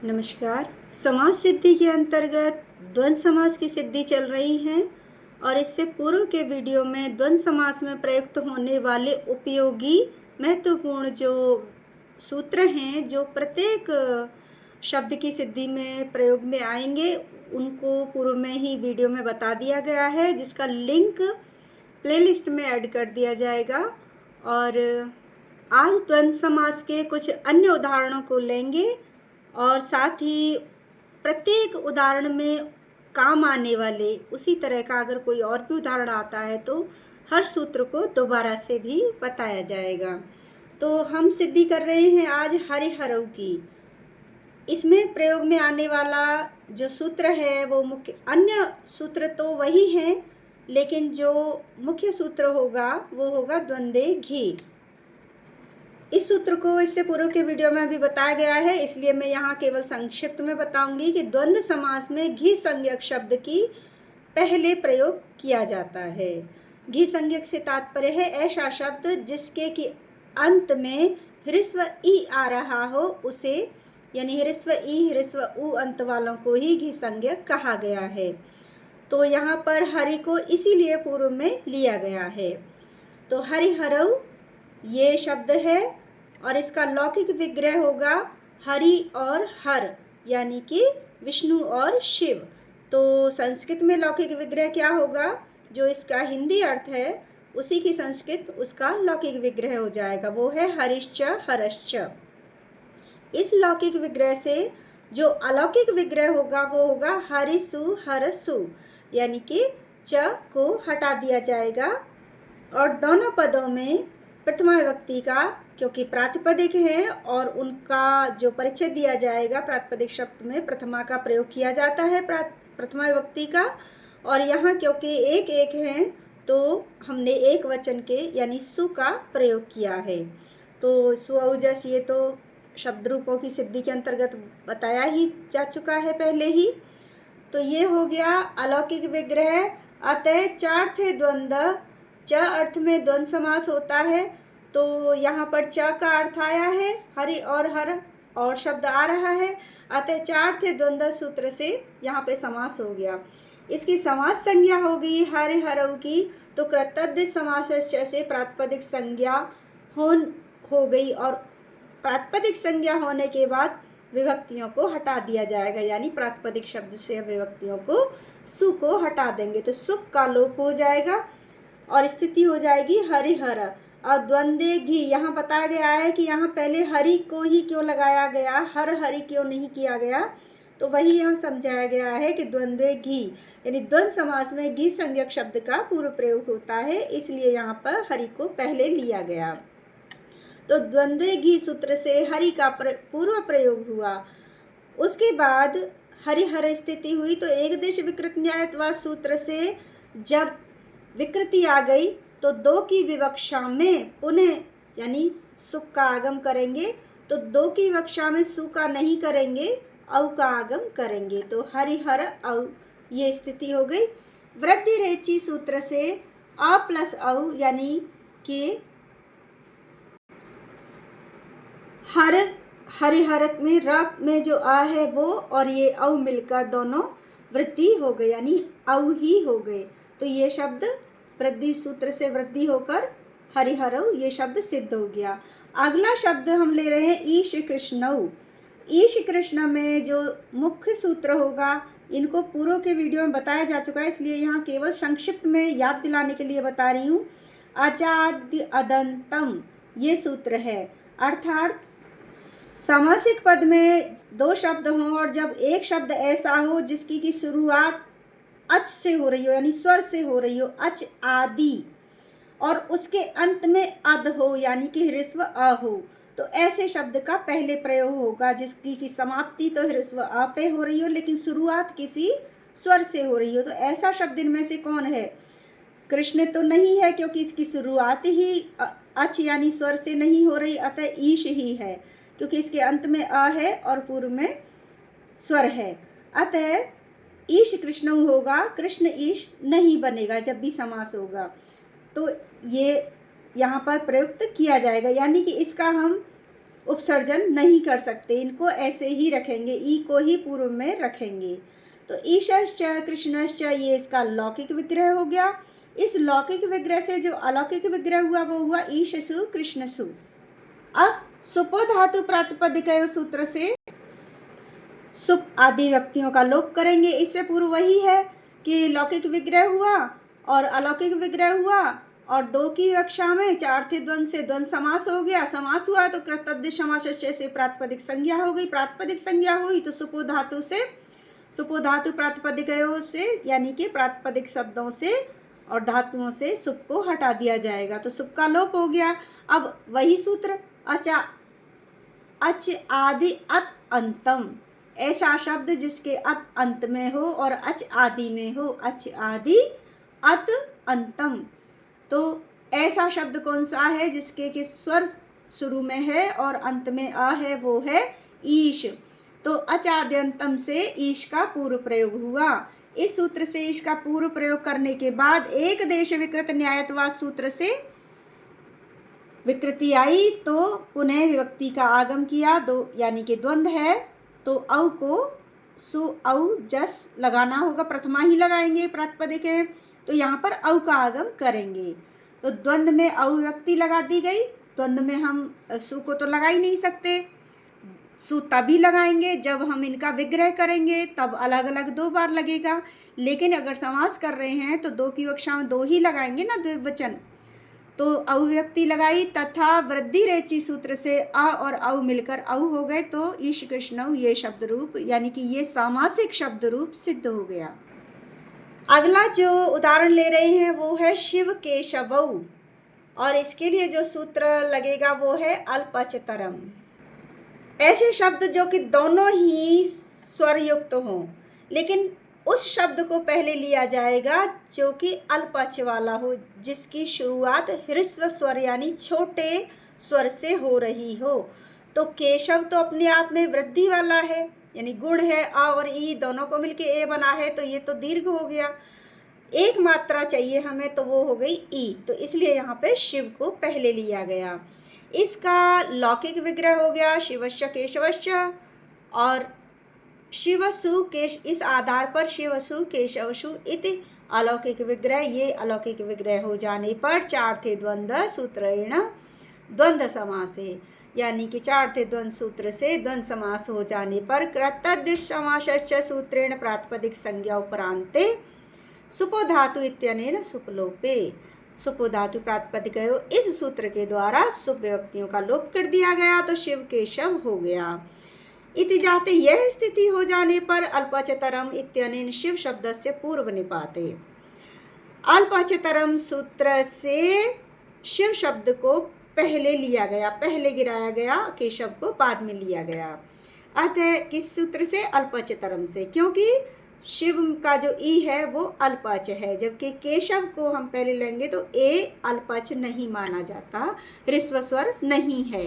नमस्कार। समाज सिद्धि के अंतर्गत द्वंद्व समास की सिद्धि चल रही है और इससे पूर्व के वीडियो में द्वंद्व समास में प्रयुक्त होने वाले उपयोगी महत्वपूर्ण जो सूत्र हैं जो प्रत्येक शब्द की सिद्धि में प्रयोग में आएंगे उनको पूर्व में ही वीडियो में बता दिया गया है, जिसका लिंक प्लेलिस्ट में ऐड कर दिया जाएगा। और आज द्वंद्व समास के कुछ अन्य उदाहरणों को लेंगे और साथ ही प्रत्येक उदाहरण में काम आने वाले उसी तरह का अगर कोई और भी उदाहरण आता है तो हर सूत्र को दोबारा से भी बताया जाएगा। तो हम सिद्धि कर रहे हैं आज हरिहरऊ की। इसमें प्रयोग में आने वाला जो सूत्र है वो मुख्य, अन्य सूत्र तो वही हैं, लेकिन जो मुख्य सूत्र होगा वो होगा द्वंद्वे घी। इस सूत्र को इससे पूर्व के वीडियो में भी बताया गया है, इसलिए मैं यहाँ केवल संक्षिप्त में बताऊंगी कि द्वंद्व समास में घी संज्ञक शब्द की पहले प्रयोग किया जाता है। घी संज्ञक से तात्पर्य है ऐसा शब्द जिसके कि अंत में ह्रस्व ई आ रहा हो उसे, यानी ह्रस्व ई ह्रस्व उ अंत वालों को ही घी संज्ञक कहा गया है। तो यहाँ पर हरि को इसीलिए पूर्व में लिया गया है। तो हरिहरऊ ये शब्द है और इसका लौकिक विग्रह होगा हरि और हर, यानी कि विष्णु और शिव। तो संस्कृत में लौकिक विग्रह क्या होगा, जो इसका हिंदी अर्थ है उसी की संस्कृत उसका लौकिक विग्रह हो जाएगा, वो है हरिश्च हरश्च। इस लौकिक विग्रह से जो अलौकिक विग्रह होगा वो होगा हरिसु हरसु, यानी कि च को हटा दिया जाएगा और दोनों पदों में प्रथमा विभक्ति का, क्योंकि प्रातिपदिक है और उनका जो परिचय दिया जाएगा प्रातिपदिक शब्द में प्रथमा का प्रयोग किया जाता है प्रथमा विभक्ति का, और यहाँ क्योंकि एक एक हैं तो हमने एक वचन के यानी सु का प्रयोग किया है। तो सुऔजस ये तो शब्द रूपों की सिद्धि के अंतर्गत बताया ही जा चुका है पहले ही। तो ये हो गया अलौकिक विग्रह। अतः चार्थे द्वंद्व, च अर्थ में द्वंद्व समास होता है। तो यहाँ पर च का अर्थ आया है, हरि और हर और शब्द आ रहा है, अतः चार्थे द्वंद्व सूत्र से यहाँ पे समास हो गया। इसकी समास संज्ञा हो गई हरिहरऊ की, तो कृतद्धित समास से प्रातिपदिक संज्ञा हो गई और प्रातिपदिक संज्ञा होने के बाद विभक्तियों को हटा दिया जाएगा, यानी प्रातिपदिक शब्द से विभक्तियों को सु को हटा देंगे तो सुख का लोप हो जाएगा और स्थिति हो जाएगी हरिहर। और द्वंद्वे घी यहाँ बताया गया है कि यहाँ पहले हरि को ही क्यों लगाया गया, हर हरि क्यों नहीं किया गया, तो वही यहाँ समझाया गया है कि द्वंद्वे घी यानी द्वंद्व समास में घी संज्ञक शब्द का पूर्व प्रयोग होता है, इसलिए यहाँ पर हरि को पहले लिया गया। तो द्वंद्वे घी सूत्र से हरि का पूर्व प्रयोग हुआ। उसके बाद हरिहर स्थिति हुई तो एक देश विकृत न्यायत्वा सूत्र से जब विकृति आ गई तो दो की विवक्षा में पुनः यानी सुख का आगम करेंगे, तो दो की विवक्षा में सु का नहीं करेंगे, औ का आगम करेंगे, तो हरिहर औ ये स्थिति हो गई। वृद्धि रेची सूत्र से अ प्लस औ यानी कि हर हरिहरक में र में जो आ है वो और ये औ मिलकर दोनों वृद्धि हो गए, यानी औ ही हो गए। तो ये शब्द वृद्धि सूत्र से वृद्धि होकर हरिहरऊ ये शब्द सिद्ध हो गया। अगला शब्द हम ले रहे हैं ईश कृष्णऊ। ईश कृष्ण में जो मुख्य सूत्र होगा, इनको पूर्व के वीडियो में बताया जा चुका है, इसलिए यहाँ केवल संक्षिप्त में याद दिलाने के लिए बता रही हूँ। अजाद्य अदंतम ये सूत्र है, अर्थात सामासिक पद में दो शब्द हों और जब एक शब्द ऐसा हो जिसकी की शुरुआत अच से हो रही हो, यानी स्वर से हो रही हो, अच आदि, और उसके अंत में अद हो यानी कि ह्रस्व अ हो, तो ऐसे शब्द का पहले प्रयोग होगा जिसकी की समाप्ति तो ह्रस्व अ पे हो रही हो लेकिन शुरुआत किसी स्वर से हो रही हो। तो ऐसा शब्द इनमें से कौन है? कृष्ण तो नहीं है क्योंकि इसकी शुरुआत ही अच यानी स्वर से नहीं हो रही, अतः ईश ही है क्योंकि इसके अंत में अ है और पूर्व में स्वर है, अतः ईश कृष्ण होगा, कृष्ण ईश नहीं बनेगा जब भी समास होगा। तो ये यहाँ पर प्रयुक्त किया जाएगा, यानी कि इसका हम उपसर्जन नहीं कर सकते, इनको ऐसे ही रखेंगे, ई को ही पूर्व में रखेंगे। तो ईशश्च कृष्णश्च ये इसका लौकिक विग्रह हो गया। इस लौकिक विग्रह से जो अलौकिक विग्रह हुआ वो हुआ ईशसु कृष्णसु। अब सुपो धातु प्रातिपदिक सूत्र से सुप आदि व्यक्तियों का लोप करेंगे। इससे पूर्व वही है कि लौकिक विग्रह हुआ और अलौकिक विग्रह हुआ और दो की कक्षा में चार थे द्वंद से द्वंद समास हो गया। समास हुआ तो कृतज्ञ समासस्य से प्रातिपदिक संज्ञा हो गई। प्रातिपदिक संज्ञा हुई तो सुपो धातु से, सुपो धातु प्रातिपदिकों से यानी कि प्रातिपदिक शब्दों से और धातुओं से सुप को हटा दिया जाएगा, तो सुप का लोप हो गया। अब वही सूत्र अचा अच आदि अत अंतम, ऐसा शब्द जिसके अत अंत में हो और अच आदि में हो, अच आदि अत अंतम। तो ऐसा शब्द कौन सा है जिसके कि स्वर शुरू में है और अंत में अ है, वो है ईश। तो अचाद्यंतम से ईश का पूर्व प्रयोग हुआ। इस सूत्र से ईश का पूर्व प्रयोग करने के बाद एक देश विकृत न्यायत्वाद सूत्र से विकृति आई तो पुनः विभक्ति का आगम किया। दो यानी कि द्वंद्व है तो औ को सु औ जस लगाना होगा, प्रथमा ही लगाएंगे प्रातिपदिक है, तो यहाँ पर औ का आगम करेंगे। तो द्वंद्व में औ विभक्ति लगा दी गई। द्वंद्व में हम सु को तो लगा ही नहीं सकते, सु तभी लगाएंगे जब हम इनका विग्रह करेंगे, तब अलग अलग दो बार लगेगा। लेकिन अगर समास कर रहे हैं तो दो की कक्षा में दो ही लगाएंगे ना, द्विवचन। तो अव्यक्ति लगाई तथा वृद्धि रेची सूत्र से अ और औ मिलकर औ हो गए, तो ईश कृष्ण ये शब्द रूप यानी कि ये सामासिक शब्द रूप सिद्ध हो गया। अगला जो उदाहरण ले रहे हैं वो है शिव केशवौ, और इसके लिए जो सूत्र लगेगा वो है अल्पचतरम। ऐसे शब्द जो कि दोनों ही स्वर युक्त हों, लेकिन उस शब्द को पहले लिया जाएगा जो कि अल्पच वाला हो, जिसकी शुरुआत ह्रस्व स्वर यानी छोटे स्वर से हो रही हो। तो केशव तो अपने आप में वृद्धि वाला है, यानी गुण है, आ और ई दोनों को मिलके ए बना है, तो ये तो दीर्घ हो गया। एक मात्रा चाहिए हमें तो वो हो गई ई, तो इसलिए यहाँ पे शिव को पहले लिया गया। इसका लौकिक विग्रह हो गया शिवश्च केशवश्च, और शिवसु केश, इस आधार पर शिवसु केशवसु इति अलौकिक विग्रह। ये अलौकिक विग्रह हो जाने पर चार थे द्वंद सूत्रेण द्वंद्व समास है, यानी कि चार थे द्वंद्व सूत्र से द्वंद्व समास हो जाने पर कृतद्धिश समासश्च सूत्रेण प्रातिपदिक संज्ञा उपरांते सुपो धातु इत्यनेन सुपलोपे। सुपो धातु प्रातिपदिक इस सूत्र के द्वारा सुप व्यक्तियों का लोप कर दिया गया, तो शिव केशव हो गया। इति जाते यह स्थिति हो जाने पर अल्पचतरम इत्यनेन शिव शब्द से पूर्व निपाते। अल्पचतरम सूत्र से शिव शब्द को पहले लिया गया, पहले गिराया गया, केशव को बाद में लिया गया। अतः किस सूत्र से? अल्पचतरम से, क्योंकि शिव का जो ई है वो अल्पच है, जबकि केशव को हम पहले लेंगे तो ए अल्पच नहीं माना जाता, ह्रस्व स्वर नहीं है।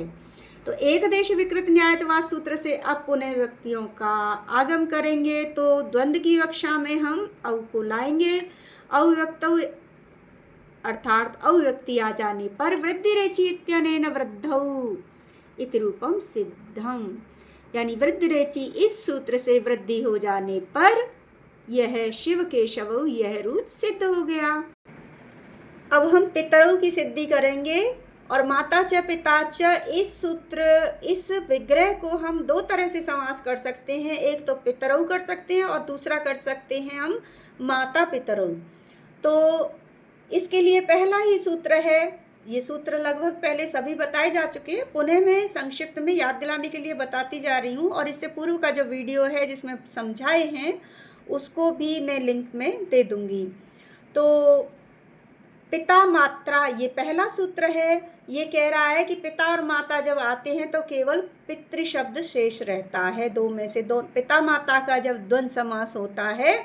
तो एक देश विकृत न्यायत्वाद सूत्र से अब पुनः व्यक्तियों का आगम करेंगे, तो द्वंद्व की कक्षा में हम औ को लाएंगे। अव्यक्त अर्थात अव्यक्ति आ जाने पर वृद्धि रेचि इत्यनेन वृद्धौ इति रूपम सिद्धम, यानी वृद्धि रेचि इस सूत्र से वृद्धि हो जाने पर यह शिव केशव यह रूप सिद्ध हो गया। अब हम पितरों की सिद्धि करेंगे, और माता च पिता च इस सूत्र, इस विग्रह को हम दो तरह से समास कर सकते हैं। एक तो पितरौ कर सकते हैं और दूसरा कर सकते हैं हम माता पितरौ। तो इसके लिए पहला ही सूत्र है, ये सूत्र लगभग पहले सभी बताए जा चुके हैं, पुनः मैं संक्षिप्त में याद दिलाने के लिए बताती जा रही हूँ। और इससे पूर्व का जो वीडियो है जिसमें समझाए हैं उसको भी मैं लिंक में दे दूँगी। तो पिता मात्रा ये पहला सूत्र है, ये कह रहा है कि पिता और माता जब आते हैं तो केवल पितृ शब्द शेष रहता है। दो में से दो, पिता माता का जब द्वंद्व समास होता है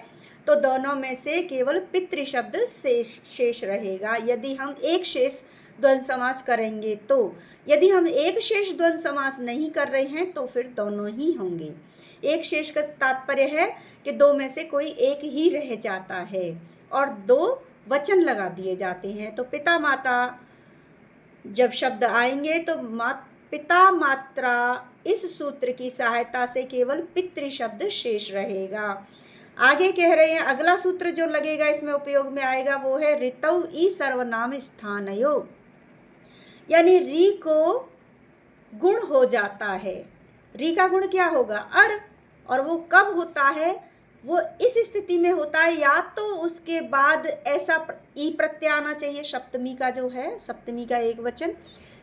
तो दोनों में से केवल पितृ शब्द शेष रहेगा। यदि हम एक शेष द्वंद्व समास करेंगे तो, यदि हम एक शेष द्वंद्व समास नहीं कर रहे हैं तो फिर दोनों ही होंगे। एक शेष का तात्पर्य है कि दो में से कोई एक ही रह जाता है और दो वचन लगा दिए जाते हैं। तो पिता माता जब शब्द आएंगे तो पिता मात्रा इस सूत्र की सहायता से केवल पितृ शब्द शेष रहेगा। आगे कह रहे हैं अगला सूत्र जो लगेगा इसमें उपयोग में आएगा वो है ऋतौ ई सर्वनाम स्थानयो, यानी री को गुण हो जाता है। री का गुण क्या होगा? अर, और वो कब होता है? वो इस स्थिति में होता है या तो उसके बाद ऐसा ई प्रत्यय आना चाहिए, सप्तमी का जो है, सप्तमी का एक वचन,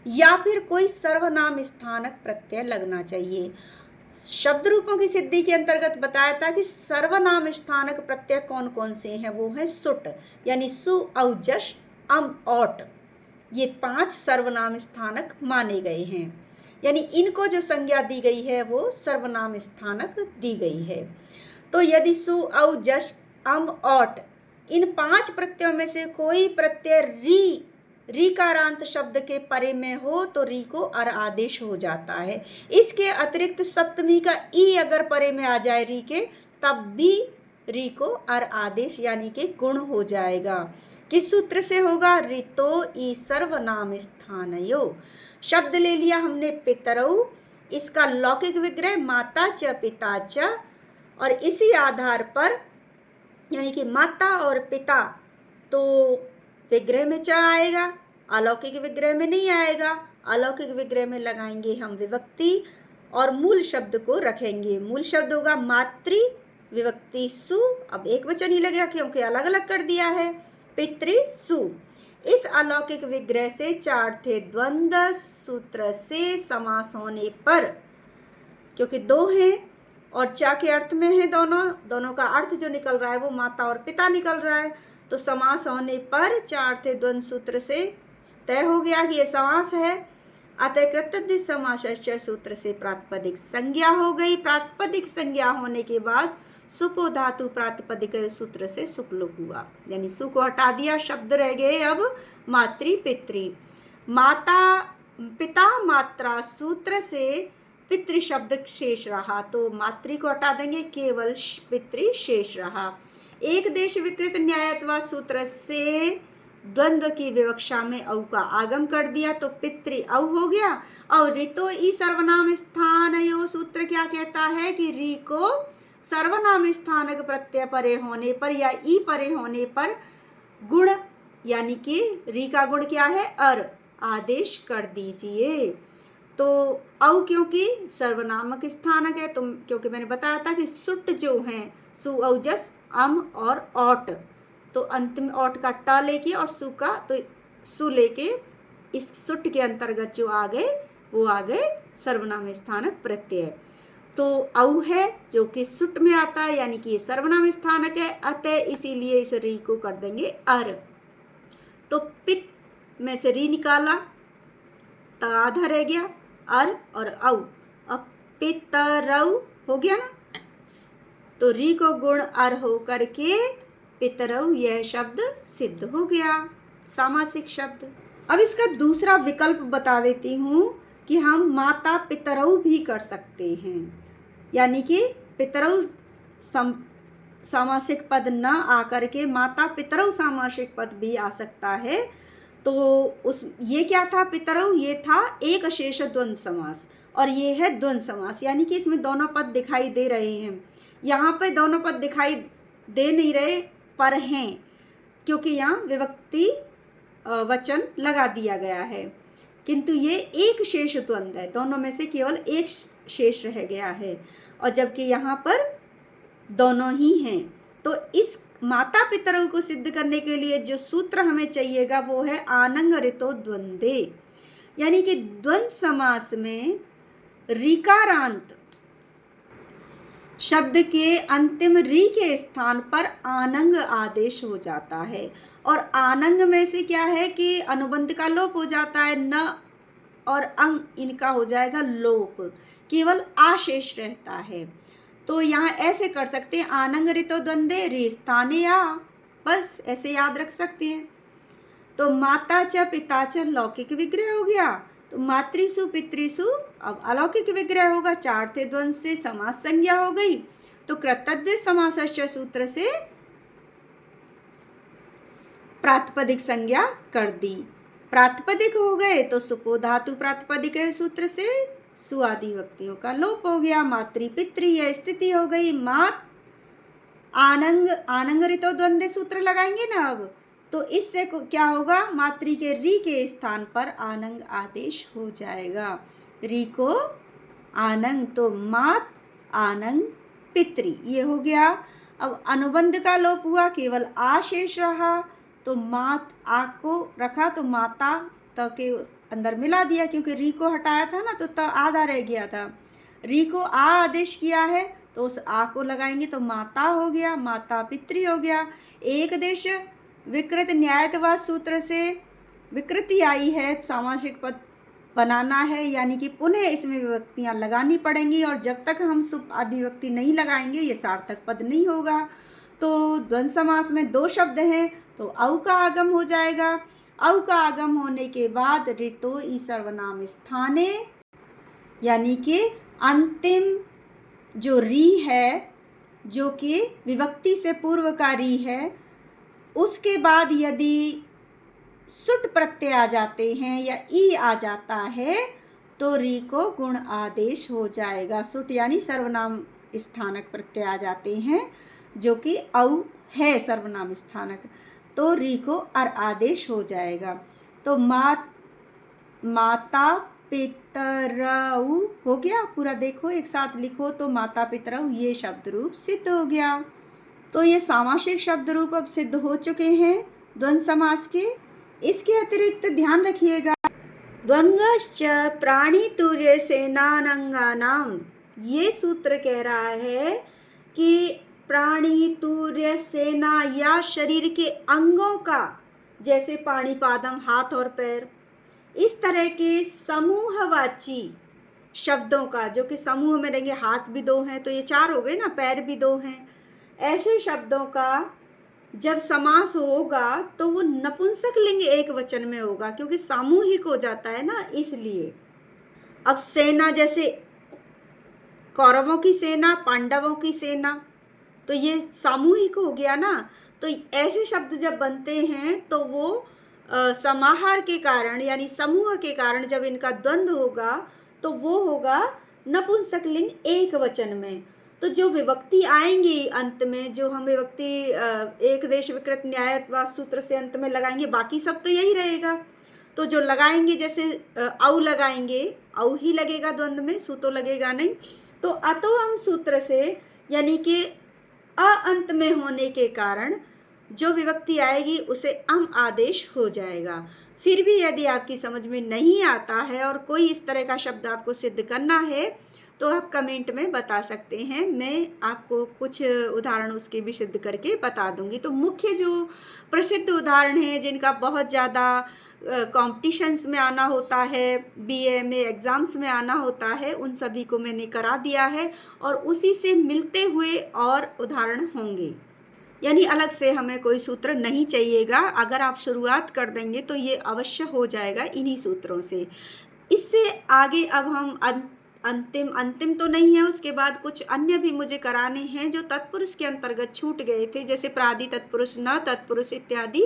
या फिर कोई सर्वनाम स्थानक प्रत्यय लगना चाहिए। शब्द रूपों की सिद्धि के अंतर्गत बताया था कि सर्वनाम स्थानक प्रत्यय कौन कौन से हैं, वो है सुट, यानी सु, औ, जश, अम, औट, ये 5 सर्वनाम स्थानक माने गए हैं। यानी इनको जो संज्ञा दी गई है वो सर्वनाम स्थानक दी गई है। तो यदि सु, औ, जश, अम, औट इन 5 प्रत्ययों में से कोई प्रत्यय रीकारांत शब्द के परे में हो तो री को अर आदेश हो जाता है। इसके अतिरिक्त सप्तमी का ई अगर परे में आ जाए री के, तब भी री को अर आदेश यानी कि गुण हो जाएगा। किस सूत्र से होगा? ऋतो ई सर्वनाम स्थानयो। शब्द ले लिया हमने पितरऊ, इसका लौकिक विग्रह माता च पिता च, और इसी आधार पर यानी कि माता और पिता तो विग्रह में च आएगा, अलौकिक विग्रह में नहीं आएगा। अलौकिक विग्रह में लगाएंगे हम विभक्ति और मूल शब्द को रखेंगे। मूल शब्द होगा मातृ, विभक्ति सु, अब एक वचन ही लगेगा क्योंकि अलग अलग कर दिया है, पितृ सु। इस अलौकिक विग्रह से चार्थे द्वंद्व सूत्र से समास होने पर, क्योंकि 2 हैं और चा के अर्थ में है दोनों का अर्थ जो निकल रहा है वो माता और पिता निकल रहा है, तो समास होने पर चार्थे द्वंद्व सूत्र से तय हो गया कि ये समास है। अतः कृतद्धित समासस्य सूत्र से प्रातिपदिक संज्ञा हो गई। प्रातिपदिक संज्ञा होने के बाद सुपो धातु प्रातिपदिक सूत्र से सुपलुक हुआ, यानी सु को हटा दिया, शब्द रह गए अब मातृ पितृ। माता पिता मात्रा सूत्र से पितृ शब्द शेष रहा, तो मातृ को हटा देंगे, केवल पितृ शेष रहा। एक देश विकृत न्यायत्वा सूत्र से द्वंद्व की विवक्षा में औ का आगम कर दिया, तो पितृ औ हो गया। और ऋतो ई सर्वनाम स्थानयो सूत्र क्या कहता है कि री को सर्वनाम स्थानक प्रत्यय परे होने पर या ई परे होने पर गुण, यानी कि री का गुण क्या है? अर, आदेश कर दीजिए। तो औ क्योंकि सर्वनामक स्थानक है, तो क्योंकि मैंने बताया था कि सुट जो है सु, औ, जस, अम और औट, तो अंतिम औट का ट लेके और सु का तो सु लेके इस सुट के अंतर्गत जो आ गए वो आ गए सर्वनाम स्थानक प्रत्यय। तो औ है जो कि सुट में आता है, यानी कि ये सर्वनाम स्थानक है, अतः इसीलिए इस री को कर देंगे अर। तो पित में से री निकाला, त आधा रह गया, अर और औ, अब पितरऊ हो गया ना, तो री को गुण अर हो करके पितरऊ यह शब्द सिद्ध हो गया, सामासिक शब्द। अब इसका दूसरा विकल्प बता देती हूँ कि हम माता पितरऊ भी कर सकते हैं, यानी कि पितरऊ सामासिक पद न आकर के माता पितरऊ सामासिक पद भी आ सकता है। तो ये क्या था? पितरऊ ये था एक शेष द्वंद्व समास, और ये है द्वंद्व समास, यानी कि इसमें दोनों पद दिखाई दे रहे हैं। यहाँ पे दोनों पद दिखाई दे नहीं रहे पर हैं, क्योंकि यहाँ विभक्ति वचन लगा दिया गया है, किंतु ये एक शेष द्वंद्व है, दोनों में से केवल एक शेष रह गया है, और जबकि यहाँ पर दोनों ही हैं। तो इस माता पितरों को सिद्ध करने के लिए जो सूत्र हमें चाहिएगा वो है आनंग ऋतो द्वंद्वे, यानी कि द्वंद्व समास में ऋकारांत शब्द के अंतिम री के स्थान पर आनंग आदेश हो जाता है, और आनंग में से क्या है कि अनुबंध का लोप हो जाता है, न और अंग इनका हो जाएगा लोप, केवल आशेष रहता है। तो यहाँ ऐसे कर सकते हैं, आनंग ऋतो द्वंद्वे री स्थाने आ, बस ऐसे याद रख सकते हैं। तो माता च पिता च लौकिक विग्रह हो गया, तो मातृसु पितृसु अब अलौकिक विग्रह होगा, चार थे द्वंद्व से समास संज्ञा हो गई, तो कृतद्धित समासस्य सूत्र से प्रातिपदिक संज्ञा कर दी। प्रातिपदिक हो गए तो सुपो धातु प्रातिपदिक सूत्र से सु आदि विभक्तियों का लोप हो गया। मातृ पितृ यह स्थिति हो गई। मात आनंग आनंग रितो द्वंद्व सूत्र लगाएंगे ना अब, तो इससे क्या होगा, मातृ के री के स्थान पर आनंग आदेश हो जाएगा। री को आनंग, तो मात आनंग पितृ ये हो गया। अब अनुबंध का लोप हुआ, केवल आ शेष रहा, तो मात आ को रखा तो माता त के अंदर मिला दिया, क्योंकि री को हटाया था ना तो त आधा रह गया था। री को आ आदेश किया है तो उस आ को लगाएंगे तो माता हो गया, माता पितृ हो गया। एक देश विकृत न्यायत्वा सूत्र से विकृति आई है, सामासिक पद बनाना है, यानी कि पुनः इसमें विभक्तियां लगानी पड़ेंगी, और जब तक हम सुप आदि विभक्ति नहीं लगाएंगे ये सार्थक पद नहीं होगा। तो द्वंद्व समास में दो शब्द हैं, तो औ का आगम हो जाएगा। औ का आगम होने के बाद ऋतो ई सर्वनाम स्थाने, यानी कि अंतिम जो री है जो कि विभक्ति से पूर्व का री है, उसके बाद यदि सुट प्रत्यय आ जाते हैं या ई आ जाता है तो री को गुण आदेश हो जाएगा। सुट यानी सर्वनाम स्थानक प्रत्यय आ जाते हैं जो कि औ है सर्वनाम स्थानक, तो री को अर आदेश हो जाएगा। तो माता पितरऊ हो गया पूरा, देखो एक साथ लिखो तो माता पितरऊ ये शब्द रूप सिद्ध हो गया। तो ये सामासिक शब्द रूप अब सिद्ध हो चुके हैं द्वंद्व समास के। इसके अतिरिक्त ध्यान रखिएगा, द्वंद्वश्च प्राणी तुर्य सेनानंगानाम, ये सूत्र कह रहा है कि प्राणी तुर्य सेना या शरीर के अंगों का, जैसे पाणिपादम हाथ और पैर, इस तरह के समूहवाची शब्दों का, जो कि समूह में रहेंगे, हाथ भी दो हैं तो ये चार हो गए ना, पैर भी दो हैं, ऐसे शब्दों का जब समास होगा तो वो नपुंसक लिंग एक वचन में होगा, क्योंकि सामूहिक हो जाता है ना, इसलिए। अब सेना, जैसे कौरवों की सेना, पांडवों की सेना, तो ये सामूहिक हो गया ना। तो ऐसे शब्द जब बनते हैं तो वो समाहार के कारण यानी समूह के कारण जब इनका द्वंद्व होगा तो वो होगा नपुंसक लिंग एक वचन में। तो जो विभक्ति आएंगी अंत में, जो हम विभक्ति एक देश विकृत न्यायत्वा सूत्र से अंत में लगाएंगे, बाकी सब तो यही रहेगा। तो जो लगाएंगे, जैसे औ लगाएंगे, औ ही लगेगा द्वंद्व में, सु तो लगेगा नहीं। तो अतो हम सूत्र से, यानी कि अ अंत में होने के कारण जो विभक्ति आएगी उसे अम आदेश हो जाएगा। फिर भी यदि आपकी समझ में नहीं आता है और कोई इस तरह का शब्द आपको सिद्ध करना है तो आप कमेंट में बता सकते हैं, मैं आपको कुछ उदाहरण उसके भी सिद्ध करके बता दूंगी। तो मुख्य जो प्रसिद्ध उदाहरण हैं जिनका बहुत ज़्यादा कॉम्पिटिशन्स में आना होता है, BA में एग्ज़ाम्स में आना होता है, उन सभी को मैंने करा दिया है और उसी से मिलते हुए और उदाहरण होंगे, यानी अलग से हमें कोई सूत्र नहीं चाहिएगा। अगर आप शुरुआत कर देंगे तो ये अवश्य हो जाएगा इन्हीं सूत्रों से। इससे आगे अब हम अंतिम तो नहीं है, उसके बाद कुछ अन्य भी मुझे कराने हैं जो तत्पुरुष के अंतर्गत छूट गए थे, जैसे प्रादि तत्पुरुष, न तत्पुरुष इत्यादि।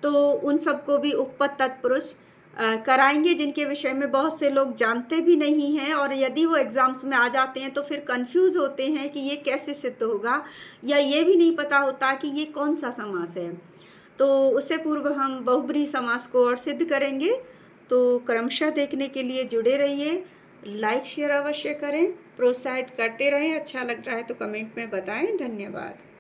तो उन सबको भी उपपद तत्पुरुष कराएंगे, जिनके विषय में बहुत से लोग जानते भी नहीं हैं, और यदि वो एग्ज़ाम्स में आ जाते हैं तो फिर कंफ्यूज होते हैं कि ये कैसे सिद्ध होगा, या ये भी नहीं पता होता कि ये कौन सा समास है। तो उससे पूर्व हम बहुब्रीहि समास को और सिद्ध करेंगे। तो क्रमशः देखने के लिए जुड़े रहिए, लाइक शेयर अवश्य करें, प्रोत्साहित करते रहें। अच्छा लग रहा है तो कमेंट में बताएं। धन्यवाद।